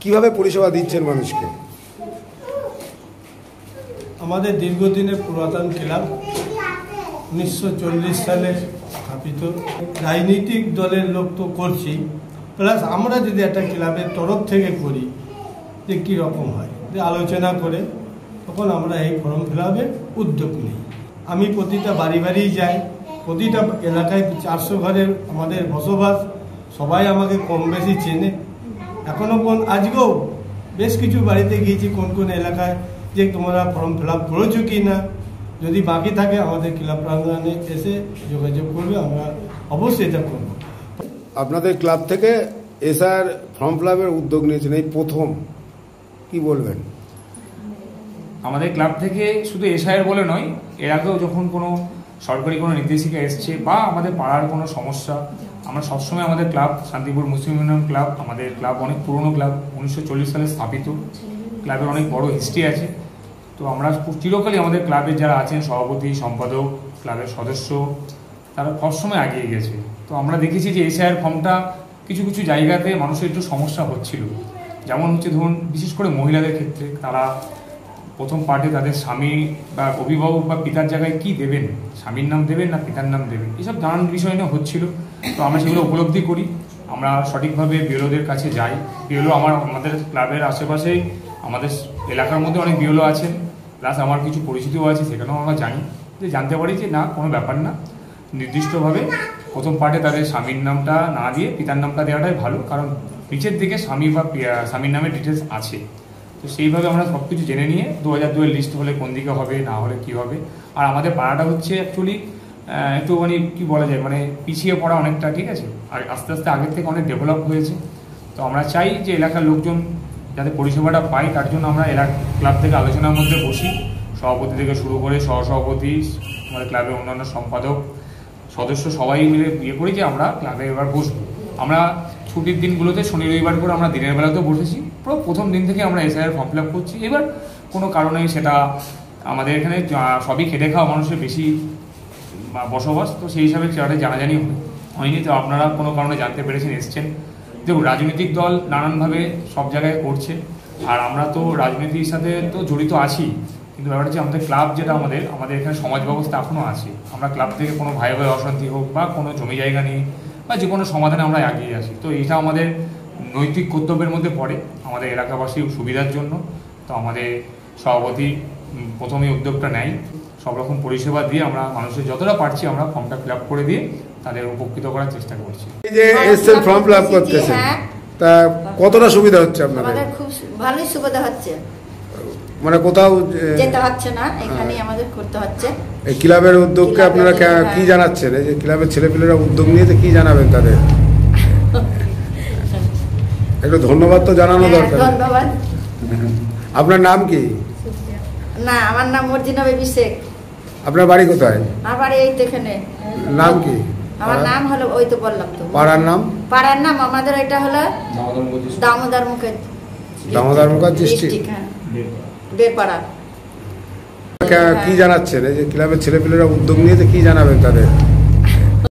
কিভাবে পরিষেবা দিচ্ছেন মানুষকে? আমাদের দীর্ঘদিনের পুরাতন ক্লাব, 1940 সালে স্থাপিত। রাজনৈতিক দলের লোক তো করছি, প্লাস আমরা যদি একটা ক্লাবের তরফ থেকে করি যে কীরকম হয়, যে আলোচনা করে তখন আমরা এই ফর্ম ফিল আপের উদ্যোগ নিই। আমি প্রতিটা বাড়ি বাড়ি যাই, প্রতিটা এলাকায় 400 ঘরের আমাদের বসবাস, সবাই আমাকে কম বেশি চেনে। এখনও আজকেও বেশ কিছু বাড়িতে গিয়েছি কোন কোন এলাকায়, যে তোমরা ফর্ম ফিল আপ করেছো কি না, যদি বাকি থাকে আমাদের ক্লাব প্রাঙ্গণে এসে যোগাযোগ করবে, আমরা অবশ্যই এটা করব। আপনাদের ক্লাব থেকে এসআর ফর্ম ফিল আপের উদ্যোগ নিয়েছেন, এই প্রথম, কি বলবেন? আমাদের ক্লাব থেকে শুধু এসআইয়ের বলে নয়, এর আগেও যখন কোনো সরকারি কোনো নির্দেশিকা এসছে বা আমাদের পাড়ার কোনো সমস্যা, আমরা সবসময় আমাদের ক্লাব শান্তিপুর মুসলিম ইউনিয়ন ক্লাব, আমাদের ক্লাব অনেক পুরনো ক্লাব, 1940 সালে স্থাপিত। ক্লাবের অনেক বড় হিস্ট্রি আছে। তো আমরা চিরকালই আমাদের ক্লাবের যারা আছেন, সভাপতি, সম্পাদক, ক্লাবের সদস্য, তারা সবসময় এগিয়ে গেছে। তো আমরা দেখেছি যে এসআইয়ের ফর্মটা কিছু কিছু জায়গাতে মানুষের একটু সমস্যা হচ্ছিল। যেমন হচ্ছে ধরুন, বিশেষ করে মহিলাদের ক্ষেত্রে, তারা প্রথম পার্টে তাদের স্বামী বা অভিভাবক বা পিতার জায়গায় কি দেবেন, স্বামীর নাম দেবেন না পিতার নাম দেবেন, এসব নানান বিষয় নিয়ে হচ্ছিল। তো আমরা সেগুলো উপলব্ধি করি, আমরা সঠিকভাবে বিএলওদের কাছে যাই। বিএলও আমাদের ক্লাবের আশেপাশেই, আমাদের এলাকার মধ্যে অনেক বিএলও আছেন, প্লাস আমার কিছু পরিচিতিও আছে, সেখানেও আমরা জানি, যে জানতে পারি যে না, কোনো ব্যাপার না, নির্দিষ্টভাবে প্রথম পার্টে তাদের স্বামীর নামটা না দিয়ে পিতার নামটা দেওয়াটাই ভালো, কারণ নিচের দিকে স্বামী বা স্বামীর নামের ডিটেলস আছে। তো সেইভাবে আমরা সব কিছু জেনে নিয়ে 2002-এর লিস্ট হলে কোন দিকে হবে, না হলে কি হবে। আর আমাদের পাড়াটা হচ্ছে অ্যাকচুয়ালি একটু মানে কি বলা যায়, মানে পিছিয়ে পড়া অনেকটা, ঠিক আছে, আর আস্তে আস্তে আগের থেকে অনেক ডেভেলপ হয়েছে। তো আমরা চাই যে এলাকার লোকজন যাতে পরিষেবাটা পাই, তার জন্য আমরা ক্লাব থেকে আলোচনার মধ্যে বসি, সভাপতি থেকে শুরু করে সহসভাপতি, আমাদের ক্লাবের অন্যান্য সম্পাদক, সদস্য সবাই মিলে করি যে আমরা ক্লাবে এবার বসবো। আমরা ছুটির দিনগুলোতে শনি রবিবার করে আমরা দিনের বেলাতেও বসেছি। পুরো প্রথম দিন থেকে আমরা এসআইয়ের ফর্ম ফিল আপ করছি। এবার কোনো কারণে সেটা আমাদের এখানে সবই খেটে খাওয়া মানুষের বেশি বসবাস, তো সেই হিসাবে সেটা জানাজানি হয়নি। তো আপনারা কোনো কারণে জানতে পেরেছেন, এসছেন। দেখুন, রাজনৈতিক দল নানানভাবে সব জায়গায় করছে, আর আমরা তো রাজনীতির সাথে তো জড়িত আছি, কিন্তু ব্যাপারটা হচ্ছে আমাদের ক্লাব যেটা আমাদের এখানে সমাজ ব্যবস্থা এখনও আছে। আমরা ক্লাব থেকে কোনো ভাই ভাই অশান্তি হোক বা কোনো জমি জায়গা নিয়ে বা যে কোনো সমাধানে আমরা এগিয়ে আসি। তো এটা আমাদের নৈতিক কর্তব্যের মধ্যে পড়ে, আমাদের এলাকাবাসীর সুবিধার জন্য। তো আমাদের সভাপতি প্রথমে উদ্যোগটা নেয়, সব রকম পরিষেবা দিয়ে আমরা মানুষের যতটা পারছি আমরা ফর্মটা ফিল আপ করে দিয়ে তাদের উপকৃত করার চেষ্টা করছি। এই যে এসএল ফর্ম ফিল আপ করতেছেন, তা কতটা সুবিধা হচ্ছে আপনাদের? আমাদের খুব ভালোই সুবিধা হচ্ছে, মানে কোথাও যেতে হচ্ছে না, এখানেই আমাদের করতে হচ্ছে। এই ক্লাবের উদ্যোগকে আপনারা কি জানাচ্ছেন? এই যে ক্লাবের ছেলেপেলেরা উদ্যোগ নিয়েছে, কি জানাবেন তাদের? একটু ধন্যবাদ তো জানানো দরকার। ধন্যবাদ। আপনার নাম কি? না, আমার নাম মর্জিনা বেবি শেখ। আপনার বাড়ি কোথায়? আমার বাড়ি এই তো এখানে। নাম কি? আমার নাম হলো, ওই তো বললাম তো। পাড়ার নাম? পাড়ার নাম আমাদের এটা হলো দামোদর মুখার্জি ডিস্ট্রিক্ট, হ্যাঁ, বেপাড়া। কি জানাচ্ছেন? এই যে ক্লাবের ছেলেপেলেরা উদ্যোগ নিয়েছে, কি জানাবেন তাদের?